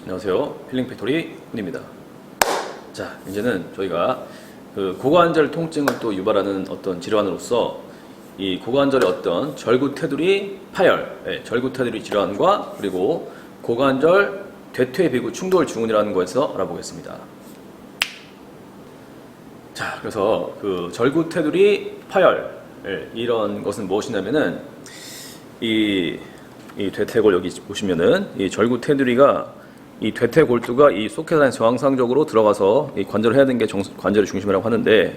안녕하세요. 힐링 팩토리 훈입니다. 자, 이제는 저희가 그 고관절 통증을 또 유발하는 어떤 질환으로서 이 고관절의 어떤 절구 테두리 파열, 절구 테두리 질환과 그리고 고관절 대퇴 비구 충돌 증후군이라는 거에서 알아보겠습니다. 자, 그래서 그 절구 테두리 파열 이런 것은 무엇이냐면은 이 대퇴골 여기 보시면은 이 절구 테두리가 이 대퇴골두가 이 소켓 안에 정상적으로 들어가서 이 관절을 해야 되는 게 관절의 중심이라고 하는데,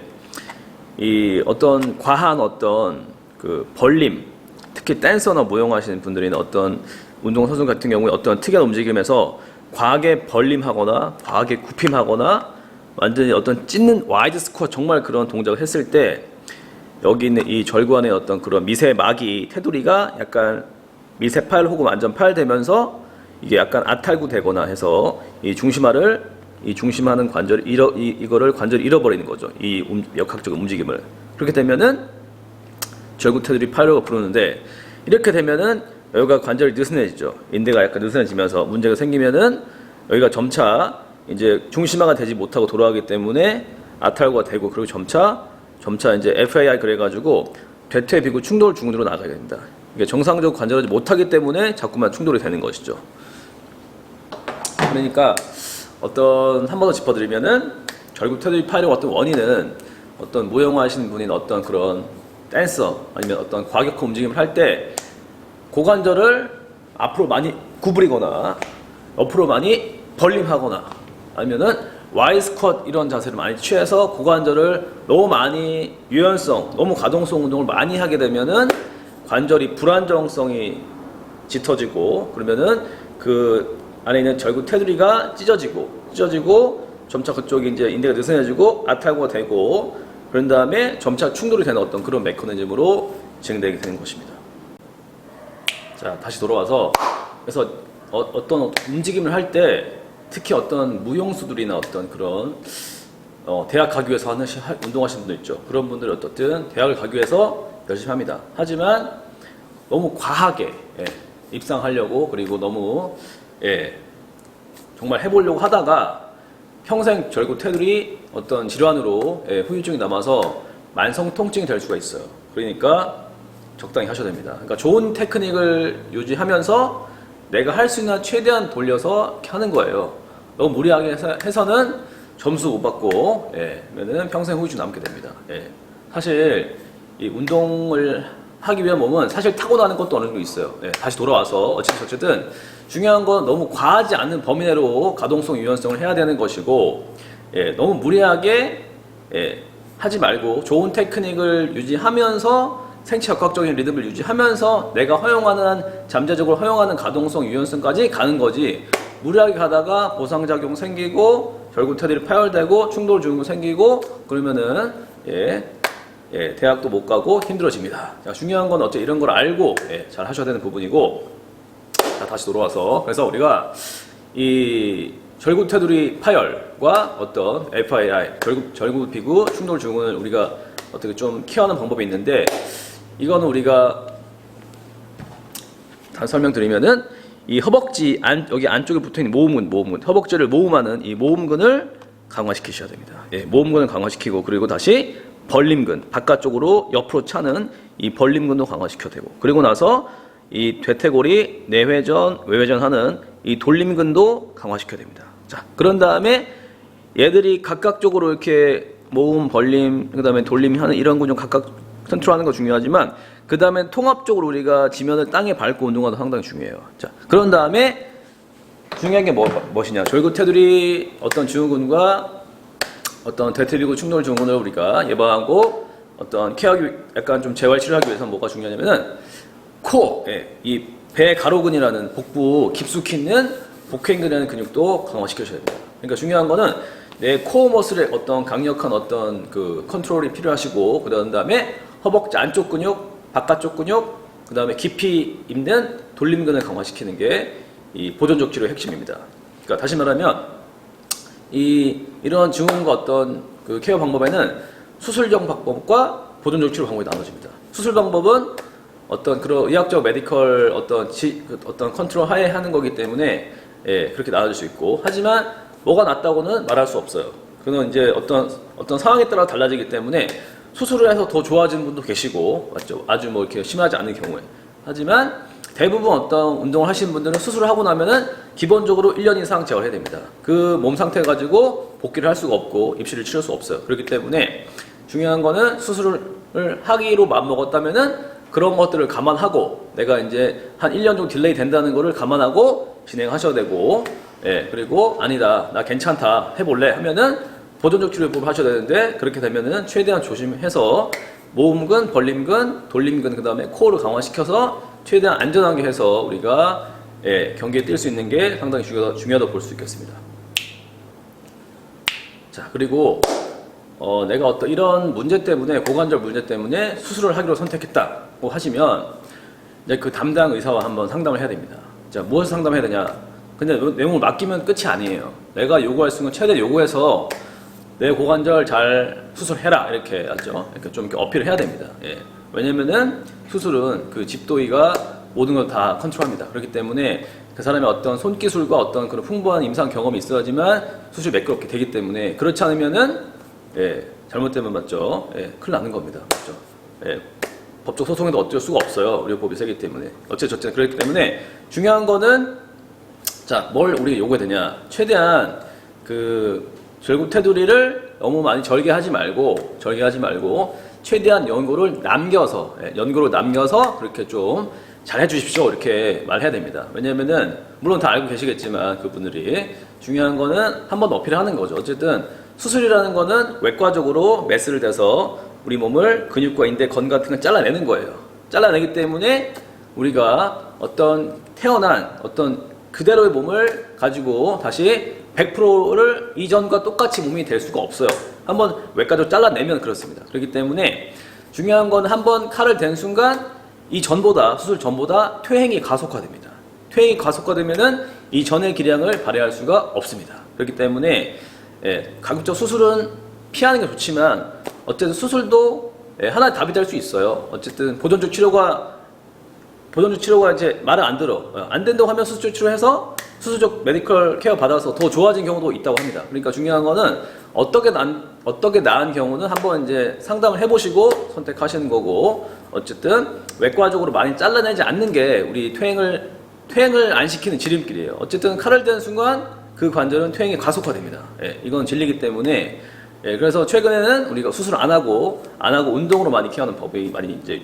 이 어떤 과한 어떤 그 벌림, 특히 댄서나 무용하시는 분들이나 어떤 운동선수 같은 경우에 어떤 특이한 움직임에서 과하게 벌림하거나 과하게 굽힘하거나 완전히 어떤 찢는 와이드 스쿼트 정말 그런 동작을 했을 때 여기 있는 이 절구 안에 어떤 그런 미세 막이 테두리가 약간 미세 파열 혹은 완전 파열되면서 이게 약간 아탈구 되거나 해서 이 중심하는 관절 이거를 관절을 잃어버리는 거죠. 이 역학적 움직임을. 그렇게 되면은 절구 테두리 파열이라고 부르는데, 이렇게 되면은 여기가 관절이 느슨해지죠. 인대가 약간 느슨해지면서 문제가 생기면은 여기가 점차 이제 중심화가 되지 못하고 돌아가기 때문에 아탈구가 되고, 그리고 점차 이제 FAI 그래가지고 대퇴 비구 충돌 증후군으로 나가게 됩니다. 이게 정상적으로 관절하지 못하기 때문에 자꾸만 충돌이 되는 것이죠. 그러니까 한 번 더 짚어드리면은 절구 테두리 파열의 어떤 원인은 어떤 무용하시는 분인 어떤 그런 댄서 아니면 어떤 과격한 움직임을 할 때 고관절을 앞으로 많이 구부리거나 옆으로 많이 벌림하거나 아니면은 와이 스쿼트 이런 자세를 많이 취해서 고관절을 너무 많이 유연성, 너무 가동성 운동을 많이 하게 되면은 관절이 불안정성이 짙어지고, 그러면은 그 안에 있는 절구 테두리가 찢어지고 점차 그쪽이 이제 인대가 느슨해지고 아탈구가 되고, 그런 다음에 점차 충돌이 되는 어떤 그런 메커니즘으로 진행되게 되는 것입니다. 자, 다시 돌아와서, 그래서 어떤 움직임을 할 때 특히 어떤 무용수들이나 어떤 그런 대학 가기 위해서 운동하시는 분들 있죠. 그런 분들이 어떻든 대학을 가기 위해서 열심히 합니다. 하지만 너무 과하게 입상하려고, 그리고 너무 정말 해보려고 하다가 평생 절구 테두리 어떤 질환으로 후유증이 남아서 만성 통증이 될 수가 있어요. 그러니까 적당히 하셔야 됩니다. 그러니까 좋은 테크닉을 유지하면서 내가 할 수 있는 최대한 돌려서 하는 거예요. 너무 무리하게 해서는 점수 못 받고 그러면은 평생 후유증 남게 됩니다. 사실 이 운동을 하기 위한 몸은 사실 타고나는 것도 어느 정도 있어요. 다시 돌아와서 어쨌든 중요한 건 너무 과하지 않는 범위 내로 가동성 유연성을 해야 되는 것이고, 너무 무리하게 하지 말고 좋은 테크닉을 유지하면서 생체 역학적인 리듬을 유지하면서 내가 허용하는, 잠재적으로 허용하는 가동성 유연성까지 가는 거지, 무리하게 가다가 보상작용 생기고 절구 테두리 파열되고 충돌 증후군 생기고 그러면은 대학도 못 가고 힘들어집니다. 자, 중요한 건 어째 이런 걸 알고 잘 하셔야 되는 부분이고, 자, 다시 돌아와서, 그래서 우리가 이 절구 테두리 파열과 어떤 FAI 절구 비구 충돌 증후군을 우리가 어떻게 좀 케어하는 방법이 있는데, 이거는 우리가 다 설명드리면은 이 허벅지 여기 안쪽에 붙어있는 모음근, 허벅지를 모음하는 이 모음근을 강화시키셔야 됩니다. 모음근을 강화시키고, 그리고 다시 벌림근, 바깥쪽으로 옆으로 차는 이 벌림근도 강화시켜야 되고, 그리고 나서 이 대퇴골이 내회전, 외회전하는 이 돌림근도 강화시켜야 됩니다. 자, 그런 다음에 얘들이 각각적으로 이렇게 모음, 벌림, 그 다음에 돌림하는 이런 근육 각각 컨트롤하는 거 중요하지만, 그 다음에 통합적으로 우리가 지면을 땅에 밟고 운동하는 거 상당히 중요해요. 자, 그런 다음에 중요한 게 무엇이냐? 절구 테두리 어떤 증후군과 어떤 대퇴비구 충돌 증후군을 우리가 예방하고 어떤 케어하기, 약간 좀 재활 치료하기 위해서 뭐가 중요하냐면은 코어, 이 배 가로근이라는 복부 깊숙이 있는 복횡근이라는 근육도 강화시켜줘야 됩니다. 그러니까 중요한 거는 내 코어 머슬의 어떤 강력한 어떤 그 컨트롤이 필요하시고, 그런 다음에 허벅지 안쪽 근육, 바깥쪽 근육, 그 다음에 깊이 있는 돌림근을 강화시키는 게 이 보존적 치료의 핵심입니다. 그러니까 다시 말하면 이런 증후군과 어떤 그 케어 방법에는 수술적 방법과 보존적 치료 방법이 나눠집니다. 수술 방법은 어떤 그런 의학적 메디컬 어떤 컨트롤 하에 하는 거기 때문에 예, 그렇게 나아질 수 있고, 하지만 뭐가 낫다고는 말할 수 없어요. 그건 이제 어떤 상황에 따라 달라지기 때문에 수술을 해서 더 좋아지는 분도 계시고, 맞죠? 아주 뭐 이렇게 심하지 않은 경우에. 하지만 대부분 어떤 운동을 하시는 분들은 수술을 하고 나면은 기본적으로 1년 이상 재활 해야 됩니다. 그 몸 상태 가지고 복귀를 할 수가 없고 입시를 치를 수 없어요. 그렇기 때문에 중요한 거는 수술을 하기로 마음먹었다면은 그런 것들을 감안하고 내가 이제 한 1년 정도 딜레이 된다는 거를 감안하고 진행하셔야 되고, 예, 그리고 아니다, 나 괜찮다, 해볼래 하면은 보존적 치료법을 하셔야 되는데, 그렇게 되면은 최대한 조심해서 모음근, 벌림근, 돌림근, 그 다음에 코어를 강화시켜서 최대한 안전하게 해서 우리가, 예, 경기에 뛸 수 있는 게 상당히 중요하다고 볼 수 있겠습니다. 자, 그리고 내가 어떤 이런 문제 때문에, 고관절 문제 때문에 수술을 하기로 선택했다고 하시면 이제 그 담당 의사와 한번 상담을 해야 됩니다. 자, 무엇을 상담해야 되냐? 근데 내용을 맡기면 끝이 아니에요. 내가 요구할 수 있는 건 최대 요구해서 내 고관절 잘 수술해라, 이렇게 하죠. 이렇게 좀 이렇게 어필을 해야 됩니다. 예. 왜냐면은 수술은 그 집도의가 모든 걸 다 컨트롤합니다. 그렇기 때문에 그 사람의 어떤 손기술과 어떤 그런 풍부한 임상 경험이 있어야지만 수술이 매끄럽게 되기 때문에, 그렇지 않으면은, 예, 잘못되면 맞죠. 예, 큰일 나는 겁니다. 맞죠. 예, 법적 소송에도 어쩔 수가 없어요. 의료법이 세기 때문에. 어쨌든 그렇기 때문에 중요한 거는, 자, 뭘 우리가 요구해야 되냐. 최대한 그 절구 테두리를 너무 많이 절개하지 말고 최대한 연고를 남겨서, 예, 연고를 남겨서 그렇게 좀 잘 해주십시오, 이렇게 말해야 됩니다. 왜냐면은 물론 다 알고 계시겠지만 그분들이 중요한 거는 한번 어필하는 거죠. 어쨌든 수술이라는 거는 외과적으로 메스를 대서 우리 몸을 근육과 인대, 건 같은 걸 잘라내는 거예요. 잘라내기 때문에 우리가 어떤 태어난 어떤 그대로의 몸을 가지고 다시 100%를 이전과 똑같이 몸이 될 수가 없어요. 한번 외과적으로 잘라내면 그렇습니다. 그렇기 때문에 중요한 건 한번 칼을 댄 순간 이 전보다, 수술 전보다 퇴행이 가속화됩니다. 퇴행이 가속화되면은 이 전의 기량을 발휘할 수가 없습니다. 그렇기 때문에, 예, 가급적 수술은 피하는 게 좋지만 어쨌든 수술도, 예, 하나의 답이 될 수 있어요. 어쨌든 보존적 치료가 이제 말을 안 들어. 안 된다고 하면 수술적 치료해서 수술적 메디컬 케어 받아서 더 좋아진 경우도 있다고 합니다. 그러니까 중요한 거는 어떻게 나은 경우는 한번 이제 상담을 해보시고 선택하시는 거고, 어쨌든 외과적으로 많이 잘라내지 않는 게 우리 퇴행을 안 시키는 지름길이에요. 어쨌든 칼을 댄 순간 그 관절은 퇴행이 가속화됩니다. 예, 이건 진리기 때문에, 예, 그래서 최근에는 우리가 수술 안 하고 운동으로 많이 케어하는 법이 많이 이제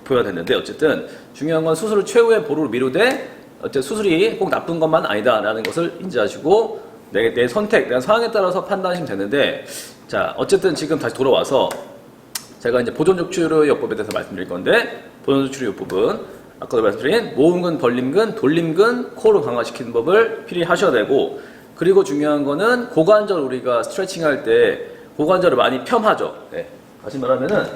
보여야 되는데, 어쨌든 중요한 건 수술을 최후의 보루로 미루되 어쨌든 수술이 꼭 나쁜 것만 아니다라는 것을 인지하시고 내 선택, 내 상황에 따라서 판단하시면 되는데, 자, 어쨌든 지금 다시 돌아와서 제가 이제 보존적 치료요법에 대해서 말씀드릴 건데, 보존적 치료요법은 아까도 말씀드린 모음근, 벌림근, 돌림근, 코어를 강화시키는 법을 필히 하셔야 되고, 그리고 중요한 거는 고관절, 우리가 스트레칭 할 때 고관절을 많이 펴하죠. 네. 다시 말하면은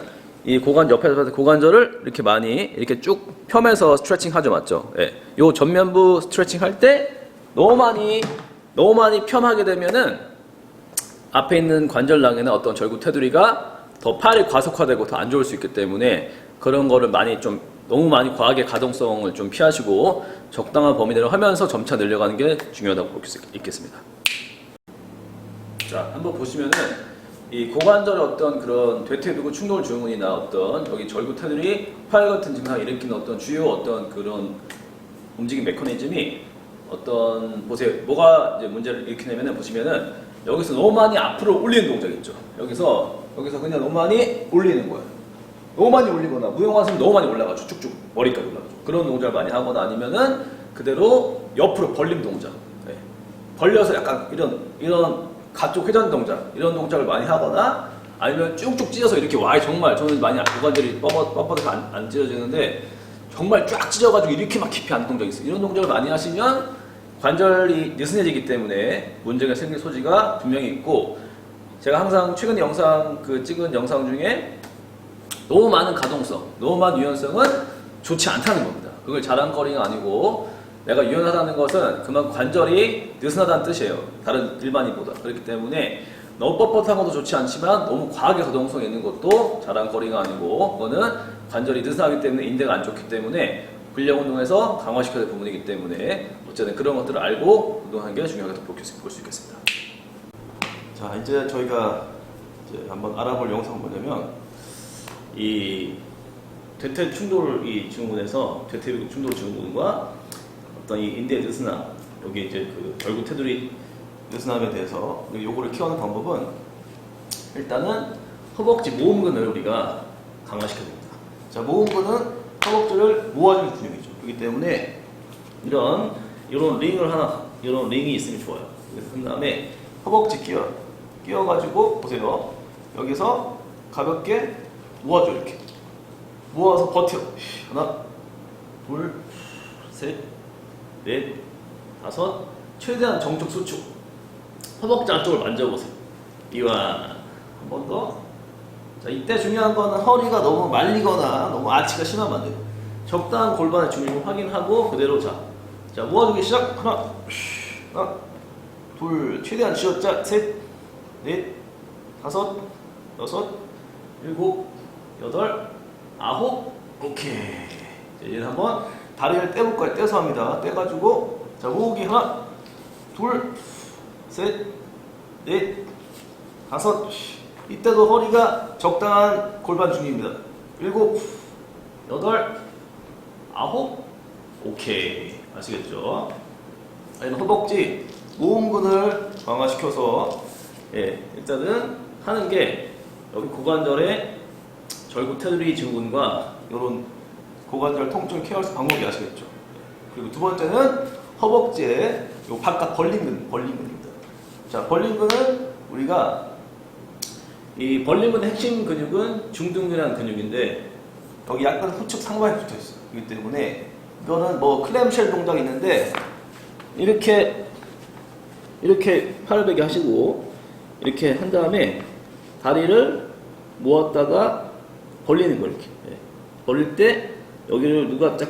이 옆에서 고관절을 이렇게 많이 이렇게 쭉 펴면서 스트레칭 하죠, 맞죠? 예. 요 전면부 스트레칭 할 때 너무 많이 펴하게 되면은 앞에 있는 관절낭이나 어떤 절구 테두리가 더 팔이 과속화되고 더 안 좋을 수 있기 때문에 그런 거를 너무 많이 과하게 가동성을 좀 피하시고 적당한 범위 내로 하면서 점차 늘려가는 게 중요하다고 볼 수 있겠습니다. 자, 한번 보시면은 이 고관절의 어떤 그런 대퇴부근 충돌 증후군이나 어떤 여기 절구 테두리 파열 같은 증상을 일으키는 어떤 주요 어떤 그런 움직임 메커니즘이 보세요. 뭐가 이제 문제를 일으키냐면은 보시면은 여기서 너무 많이 앞으로 올리는 동작 있죠. 여기서 그냥 너무 많이 올리는 거예요. 너무 많이 올리거나 무용하시면 너무 많이 올라가죠. 쭉쭉 머리까지 올라가죠. 그런 동작을 많이 하거나 아니면은 그대로 옆으로 벌림 동작. 네. 벌려서 약간 이런 가쪽 회전 동작, 이런 동작을 많이 하거나 아니면 쭉쭉 찢어서 이렇게 정말 저는 많이 고관절이 뻣뻣해서 안 찢어지는데 정말 쫙 찢어가지고 이렇게 막 깊이 앉는 동작이 있어요. 이런 동작을 많이 하시면 관절이 느슨해지기 때문에 문제가 생길 소지가 분명히 있고, 제가 항상 최근 찍은 영상 중에 너무 많은 가동성, 너무 많은 유연성은 좋지 않다는 겁니다. 그걸 자랑거리가 아니고 내가 유연하다는 것은 그만큼 관절이 느슨하다는 뜻이에요. 다른 일반인보다. 그렇기 때문에 너무 뻣뻣한 것도 좋지 않지만 너무 과하게 가동성이 있는 것도 자랑거리가 아니고, 그거는 관절이 느슨하기 때문에 인대가 안 좋기 때문에 근력 운동에서 강화시켜야 될 부분이기 때문에 어쨌든 그런 것들을 알고 운동하는 게 중요하다고 볼 수 있겠습니다. 자, 이제 저희가 이제 한번 알아볼 영상은 뭐냐면 이 대퇴 충돌 이 증후군에서 대퇴 충돌 증후군과 어떤 이 인대 느슨함, 여기 이제 그 절구 테두리 느슨함에 대해서 요거를 키워하는 방법은 일단은 허벅지 모음근을 우리가 강화시켜야 됩니다. 자, 모음근은 허벅지를 모아주는 근육이죠. 그렇기 때문에 이런 링이 있으면 좋아요. 그래서 그 다음에 허벅지 끼워가지고 보세요. 여기서 가볍게 모아줘. 이렇게 모아서 버텨. 하나, 둘, 셋, 넷, 다섯. 최대한 정적 수축. 허벅지 안쪽을 만져보세요. 이완. 한 번 더. 자, 이때 중요한 거는 허리가 너무 말리거나 너무 아치가 심하면 안 돼요. 적당한 골반의 중심을 확인하고 그대로 자 모아주기 시작. 하나, 둘, 최대한 쥐어짜. 셋, 넷, 다섯, 여섯, 일곱, 여덟, 아홉. 오케이. 자, 이제 한번 다리를 떼볼 거예요. 떼서 합니다. 떼가지고 자, 모으기. 하나, 둘, 셋, 넷, 다섯. 이때도 허리가 적당한 골반 중입니다. 일곱, 여덟, 아홉. 오케이. 아시겠죠? 허벅지 모음근을 강화시켜서 일단은 하는 게 여기 고관절의 절구 테두리 증후군과 이런 고관절 통증을 케어할 수 있는 방법이 아시겠죠? 그리고 두 번째는 허벅지의 요 바깥 벌림근입니다. 자, 벌림근은 우리가 이 벌림근의 핵심 근육은 중둔근이라는 근육인데 여기 약간 후측 상방에 붙어 있어요. 그렇기 때문에 이거는 뭐 클램쉘 동작이 있는데 이렇게 팔을 베게 하시고 이렇게 한 다음에 다리를 모았다가 벌리는 거 이렇게. 벌릴 때 여기를 누가 쫙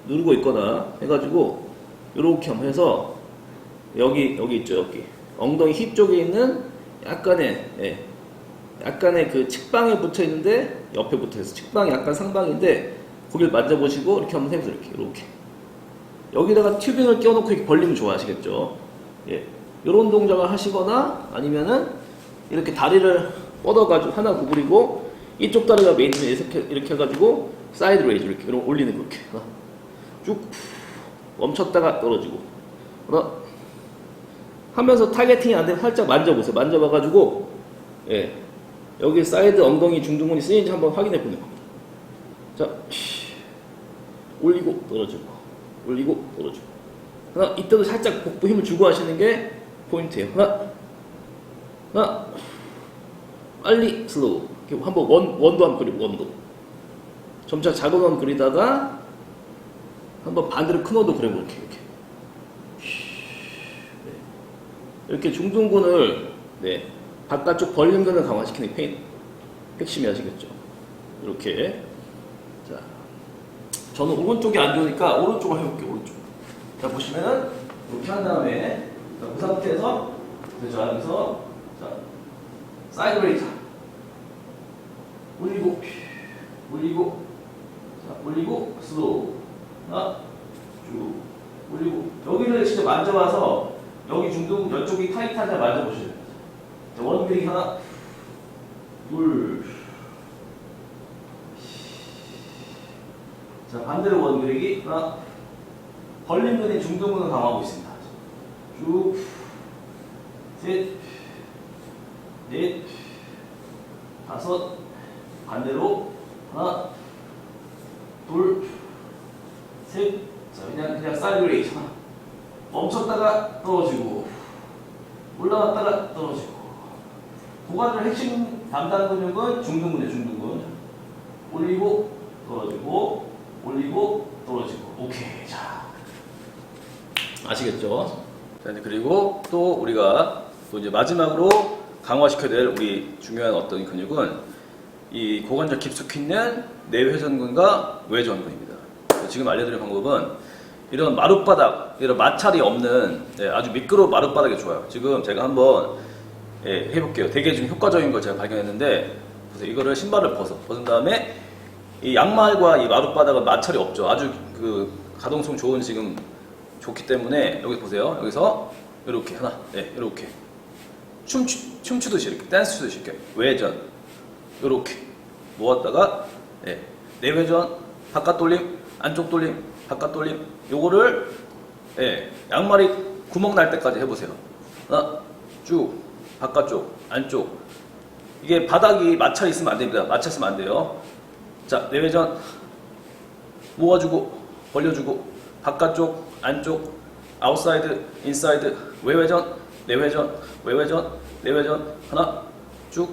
누르고 있거나 해가지고 이렇게 한번 해서 여기 있죠. 여기 엉덩이 힙 쪽에 있는 약간의 그 측방에 붙어 있는데 옆에 붙어 있어. 측방이 약간 상방인데 거기를 만져보시고 이렇게 한번 해보세요. 이렇게 여기다가 튜빙을 끼워놓고 이렇게 벌리면 좋아하시겠죠. 이런 동작을 하시거나 아니면은 이렇게 다리를 뻗어가지고 하나 구부리고 이쪽 다리가 메인이면 이렇게 해가지고 사이드 레이즈 이렇게 올리는 거 이렇게 하나 쭉 멈췄다가 떨어지고 하나 하면서 타겟팅이 안 되면 살짝 만져보세요. 만져봐가지고 여기 사이드 엉덩이 중둔근이 쓰이는지 한번 확인해 보는 겁니다. 자, 올리고 떨어지고 올리고 떨어지고 하나. 이때도 살짝 복부 힘을 주고 하시는 게 포인트예요. 하나 빨리 슬로우 이렇게 한번 원도 한번 그리고 원도 점차 작은 원 그리다가 한번 반대로 큰 원도 그리고 이렇게 중둔근을 바깥쪽 벌림근을 강화시키는 게 핵심이 아시겠죠? 이렇게. 자, 저는 오른쪽이 안 좋으니까 오른쪽을 해볼게요. 오른쪽. 자, 보시면은 이렇게 한 다음에 그 상태에서 여기서 자, 사이드 레이저 올리고 자, 올리고 슬로우 하나 쭉 올리고 여기를 진짜 만져봐서 여기 중둔 이쪽이 타이트한지 만져보셔야 돼요. 자, 원그릭 하나 둘. 자, 반대로 원그릭이 하나. 벌림근이 중둔근을 강화하고 있습니다. 쭉 셋, 넷, 다섯. 반대로 하나, 둘, 셋. 자, 그냥 사이드 레이저 하나. 멈췄다가 떨어지고 올라갔다가 떨어지고. 고관절 핵심 담당 근육은 중둔근이에요. 중둔근. 올리고 떨어지고 올리고 떨어지고. 오케이. 자, 아시겠죠? 자, 이제 그리고 또 우리가 또 이제 마지막으로 강화시켜야 될 우리 중요한 어떤 근육은 이 고관절 깊숙이 있는 내회전근과 외전근입니다. 지금 알려드릴 방법은 이런 마룻바닥, 이런 마찰이 없는 아주 미끄러운 마룻바닥이 좋아요. 지금 제가 한번 해볼게요. 되게 좀 효과적인 걸 제가 발견했는데, 그래서 이거를 신발을 벗은 다음에 이 양말과 이 마룻바닥은 마찰이 없죠. 아주 그 가동성 좋은 지금 좋기 때문에 여기 보세요. 여기서 이렇게 하나, 네, 이렇게 춤추듯이 이렇게 댄스 추듯이 이렇게 외전 이렇게 모았다가 네, 내외전 바깥 돌림, 안쪽 돌림, 바깥 돌림. 요거를 네, 양말이 구멍 날 때까지 해보세요. 하나, 쭉 바깥쪽, 안쪽. 이게 바닥이 맞춰 있으면 안 됩니다. 맞췄으면 안 돼요. 자, 내외전 모아주고 벌려주고 바깥쪽, 안쪽, 아웃사이드, 인사이드, 외외전, 내외전, 외외전, 내외전. 하나, 쭉,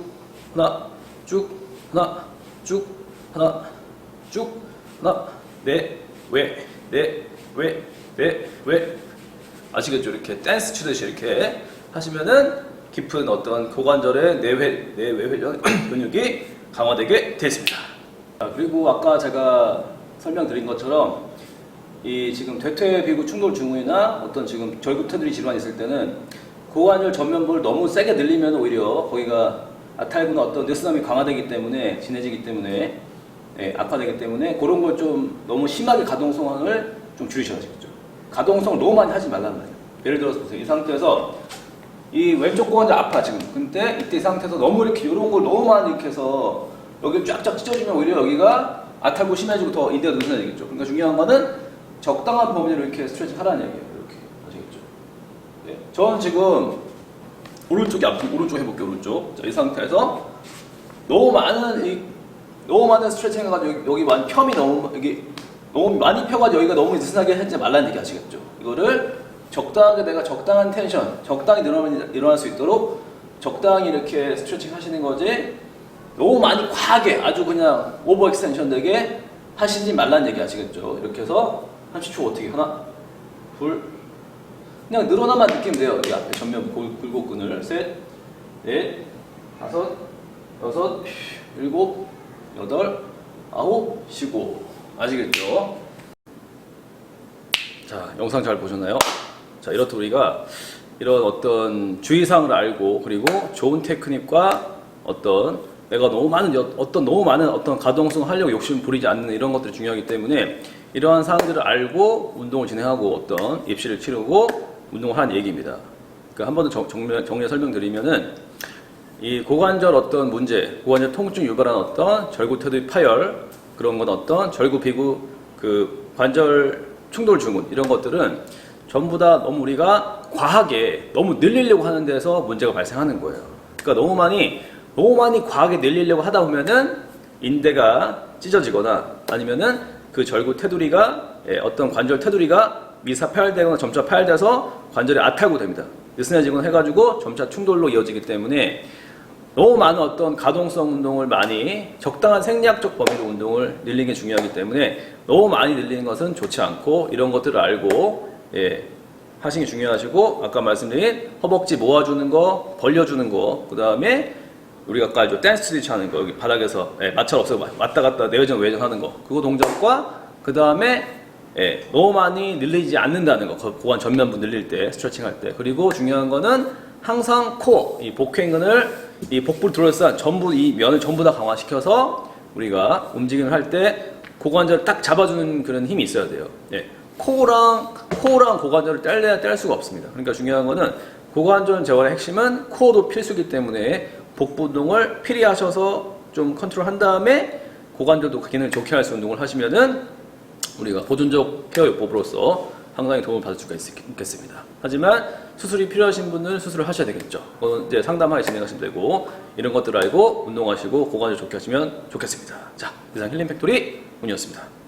하나, 쭉, 하나, 쭉, 하나, 쭉, 하나, 네, 외, 네, 외, 네, 외. 아시겠죠? 이렇게 댄스 추듯이 이렇게 하시면은 깊은 어떤 고관절의 내외회전 근육이 강화되게 되었습니다. 그리고 아까 제가 설명드린 것처럼 이 지금 퇴퇴비구 충돌 증후이나 어떤 지금 절구 테두리 질환이 있을 때는 고관절 전면부를 너무 세게 늘리면 오히려 거기가 아탈구나 어떤 느슨함이 강화되기 때문에 진해지기 때문에 악화되기 때문에 그런 걸 좀 너무 심하게 가동성을 좀 줄이셔야겠죠. 가동성을 너무 많이 하지 말란 말이에요. 예를 들어서 보세요. 이 상태에서 이 왼쪽 고관절 아파 지금. 근데 이때 이 상태에서 너무 이렇게 이런 걸 너무 많이 이렇게 해서 여기 쫙쫙 찢어지면 오히려 여기가 아탈구 심해지고 더 인대가 느슨해지겠죠. 그러니까 중요한 거는 적당한 범위로 이렇게 스트레칭 하라는 얘기예요. 이렇게 아시겠죠? 네. 저는 지금 오른쪽이 아프고 오른쪽 해볼게요. 오른쪽. 자, 이 상태에서 너무 많은 스트레칭 해가지고 여기 펴이 너무 많이 펴가지고 여기가 너무 느슨하게 하지 말라는 얘기 아시겠죠? 이거를 적당하게 내가 적당한 텐션, 적당히 일어날 수 있도록 적당히 이렇게 스트레칭 하시는 거지 너무 많이 과하게 아주 그냥 오버 익스텐션 되게 하시지 말라는 얘기 아시겠죠? 이렇게 해서 30초 어떻게 하나, 둘, 그냥 늘어나만 느끼면 돼요. 여기 앞에 전면 굴곡근을 셋, 넷, 다섯, 여섯, 일곱, 여덟, 아홉, 쉬고. 아시겠죠? 자, 영상 잘 보셨나요? 자, 이렇듯 우리가 이런 어떤 주의사항을 알고 그리고 좋은 테크닉과 어떤 내가 너무 많은 어떤 가동성 하려고 욕심 부리지 않는 이런 것들이 중요하기 때문에 이러한 사항들을 알고 운동을 진행하고 어떤 입시를 치르고 운동을 하는 얘기입니다. 그러니까 한 번 더 정리해 설명드리면은 이 고관절 어떤 문제, 고관절 통증 유발한 어떤 절구테두리 파열 그런 건 어떤 절구 비구 그 관절 충돌 증후 이런 것들은 전부 다 너무 우리가 과하게 너무 늘리려고 하는 데서 문제가 발생하는 거예요. 그러니까 너무 많이 과하게 늘리려고 하다 보면은 인대가 찢어지거나 아니면은 그 절구 테두리가 어떤 관절 테두리가 미사 파열되거나 점차 파열돼서 관절이 아탈구 됩니다. 느슨해지거나 해가지고 점차 충돌로 이어지기 때문에 너무 많은 어떤 가동성 운동을 많이 적당한 생리학적 범위로 운동을 늘리는 게 중요하기 때문에 너무 많이 늘리는 것은 좋지 않고 이런 것들을 알고 하시는 게 중요하시고 아까 말씀드린 허벅지 모아주는 거, 벌려주는 거, 그 다음에 우리가 아까 알죠? 댄스 스트리치 하는 거, 여기 바닥에서 마찰 없어서 왔다 갔다 내외전 외전 하는 거, 그거 동작과 그 다음에 너무 많이 늘리지 않는다는 거, 고관 전면부 늘릴 때, 스트레칭 할 때. 그리고 중요한 거는 항상 코어, 이 복행근을 이 복부를 둘러싼 전부 이 면을 전부 다 강화시켜서 우리가 움직임을 할 때 고관절을 딱 잡아주는 그런 힘이 있어야 돼요. 코어랑 고관절을 뗄 수가 없습니다. 그러니까 중요한 거는 고관절 제어의 핵심은 코어도 필수기 때문에 복부 운동을 필히 하셔서 좀 컨트롤한 다음에 고관절도 기능을 좋게 할 수 있는 운동을 하시면은 우리가 보존적 케어 요법으로서 상당히 도움을 받을 수가 있겠습니다. 하지만 수술이 필요하신 분은 수술을 하셔야 되겠죠. 그건 이제 상담하게 진행하시면 되고 이런 것들을 알고 운동하시고 고관절 좋게 하시면 좋겠습니다. 자, 이상 힐링 팩토리 문이었습니다.